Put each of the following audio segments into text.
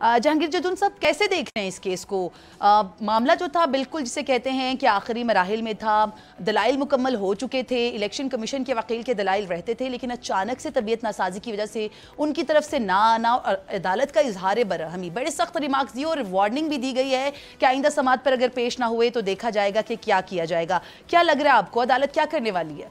जहांगीर जदून साहब कैसे देख रहे हैं इस केस को? मामला जो था बिल्कुल जिसे कहते हैं कि आखिरी मराहिल में था, दलाइल मुकम्मल हो चुके थे, इलेक्शन कमीशन के वकील के दलाइल रहते थे, लेकिन अचानक से तबीयत नासाजी की वजह से उनकी तरफ से ना आना और अदालत का इजहार बरहमी, बड़े सख्त रिमार्क्स दिए और वार्निंग भी दी गई है कि आइंदा समात पर अगर पेश ना हुए तो देखा जाएगा कि क्या किया जाएगा। क्या लग रहा है आपको, अदालत क्या करने वाली है?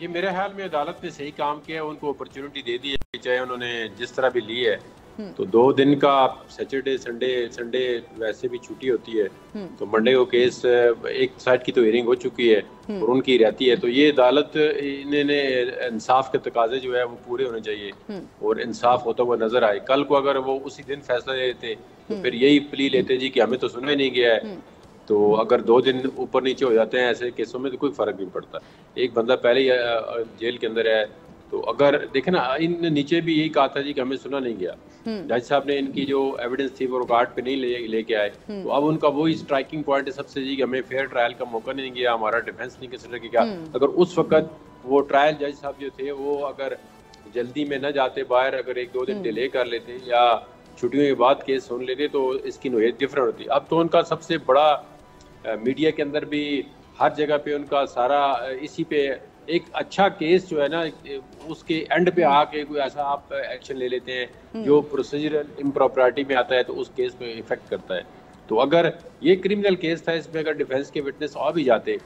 ये मेरे ख्याल में अदालत ने सही काम किया, उनको अपॉर्चुनिटी दे दी है, चाहे उन्होंने जिस तरह भी ली है। तो 2 दिन का सैटरडे संडे वैसे भी छुट्टी होती है, तो मंडे को केस एक साइड की तो हियरिंग हो चुकी है और उनकी रहती है। तो ये अदालत इन्होंने इंसाफ के तकाजे जो है वो पूरे होने चाहिए और इंसाफ होता हुआ नजर आए। कल को अगर वो उसी दिन फैसला लेते तो फिर यही प्ली लेते जी कि हमें तो सुना ही नहीं गया है। तो अगर 2 दिन ऊपर नीचे हो जाते हैं ऐसे केसों में तो कोई फर्क नहीं पड़ता। एक बंदा पहले ही जेल के अंदर है, तो अगर देखे ना, इन नीचे भी यही कहा था जी कि हमें सुना नहीं गया। जज साहब ने इनकी जो एविडेंस थी वो रिकॉर्ड पे नहीं लेके आए, तो अब उनका वही स्ट्राइकिंग पॉइंट है सबसे जी कि हमें फेयर ट्रायल का मौका नहीं दिया, हमारा डिफेंस नहीं कंसिडर किया। अगर उस वक्त वो ट्रायल जज साहब जो थे वो अगर जल्दी में न जाते बाहर, अगर 1-2 दिन डिले कर लेते या छुट्टियों के बाद केस सुन लेते तो इसकी नोयत डिफरेंट होती। अब तो उनका सबसे बड़ा मीडिया के अंदर भी हर जगह पे उनका सारा इसी पे एक अच्छा केस जो है ना, उसके एंड पे आके कोई ऐसा आप एक्शन ले लेते हैं जो प्रोसीजरल इम्प्रॉपर्टी में आता है तो उस केस पे इफेक्ट करता है। तो अगर ये क्रिमिनल केस था, इसमें अगर डिफेंस के विटनेस आ भी जाते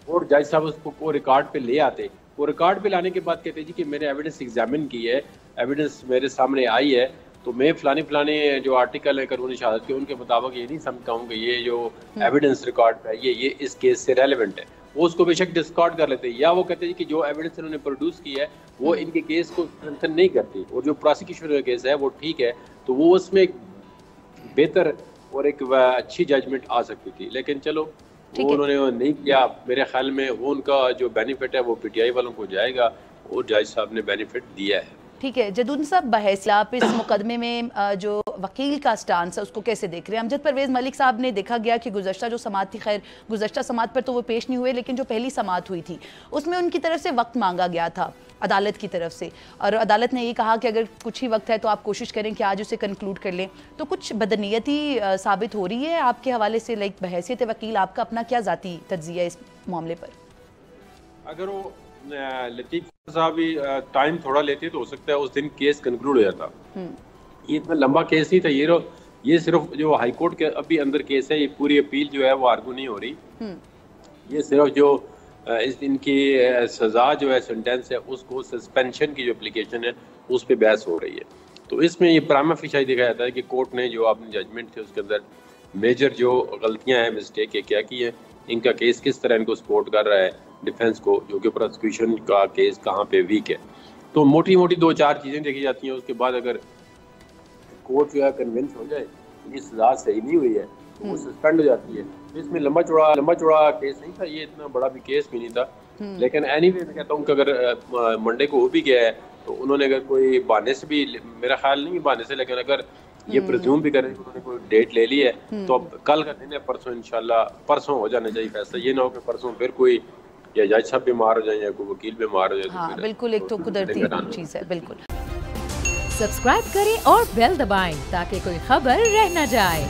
और जज साहब उसको रिकॉर्ड पे ले आते, वो रिकॉर्ड पे लाने के बाद कहते जी कि मैंने एविडेंस एग्जामिन की है, एविडेंस मेरे सामने आई है, तो मैं फलाने जो आर्टिकल है कानूनी शहादत के उनके मुताबिक ये नहीं समझता हूँ कि ये जो एविडेंस रिकॉर्ड पे है ये इस केस से रेलेवेंट है, वो उसको बेशक डिस्कार्ड कर लेते हैं। या वो कहते हैं कि जो एविडेंस इन्होंने प्रोड्यूस की है वो इनके केस को स्ट्रेंथन नहीं करती और जो प्रोसिक्यूशन का केस है वो ठीक है, तो वो उसमें एक बेहतर और एक अच्छी जजमेंट आ सकती थी। लेकिन चलो वो उन्होंने नहीं किया। मेरे ख्याल में वो उनका जो बेनिफिट है वो पीटीआई वालों को जाएगा और जज साहब ने बेनिफिट दिया है। ठीक है जदून साहब, बहसला आप इस मुकदमे में जो वकील का स्टांस है उसको कैसे देख रहे हैं? अमजद परवेज़ मलिक साहब ने देखा गया कि गुज़श्ता जो समात थी, खैर गुज़श्ता समात पर तो वो पेश नहीं हुए, लेकिन जो पहली समात हुई थी उसमें उनकी तरफ से वक्त मांगा गया था अदालत की तरफ से, और अदालत ने ये कहा कि अगर कुछ ही वक्त है तो आप कोशिश करें कि आज उसे कंक्लूड कर लें। तो कुछ बदनीयती साबित हो रही है आपके हवाले से, लाइक बहैसियत वकील आपका अपना क्या ज़ाती तज्ज़िया इस मामले पर? अगर वो लतीफ़ साहब भी टाइम थोड़ा लेते तो हो सकता है उस दिन केस कंक्लूड हो जाता। ये इतना लंबा केस नहीं था, ये सिर्फ जो हाई कोर्ट के अभी अंदर केस है, ये पूरी अपील जो है वो आर्गू नहीं हो रही। ये सिर्फ जो इस इनकी सजा जो है, सेंटेंस है, उसको सस्पेंशन की जो एप्लीकेशन है उस पर बहस हो रही है। तो इसमें ये प्राइमा फेशी दिखाया जाता है कि कोर्ट ने जो अपनी जजमेंट थे उसके अंदर मेजर जो गलतियां हैं, मिस्टेक है क्या की है, इनका केस किस तरह इनको सपोर्ट कर रहा है डिफेंस को, जो कि प्रोसिक्यूशन का केस कहाँ पे वीक है। तो मोटी 2-4 चीज़ें देखी जाती हैं। उसके बाद अगर कोर्ट जो है कन्विंस हो जाए ये सजा सही नहीं हुई है तो वो सस्पेंड हो जाती है। तो इसमें लंबा चौड़ा केस नहीं था, ये इतना बड़ा भी केस भी नहीं था। लेकिन एनीवे मैं कहता हूँ कि अगर मंडे को हो भी गया है तो उन्होंने अगर कोई बहाने से भी, मेरा ख्याल नहीं बहाने से, लेकिन अगर ये प्रिज्यूम भी करें कि उन्होंने कोई डेट ले ली है तो अब कल का दिन है, परसों इंशाल्लाह परसों हो जाना चाहिए फैसला। ये ना हो कि परसों फिर कोई या जज साहब बीमार हो जाए या कोई वकील बीमार हो जाए। हाँ बिल्कुल, एक तो कुदरती चीज़ है। बिल्कुल सब्सक्राइब करें और बेल दबाएं ताकि कोई खबर रह न जाए।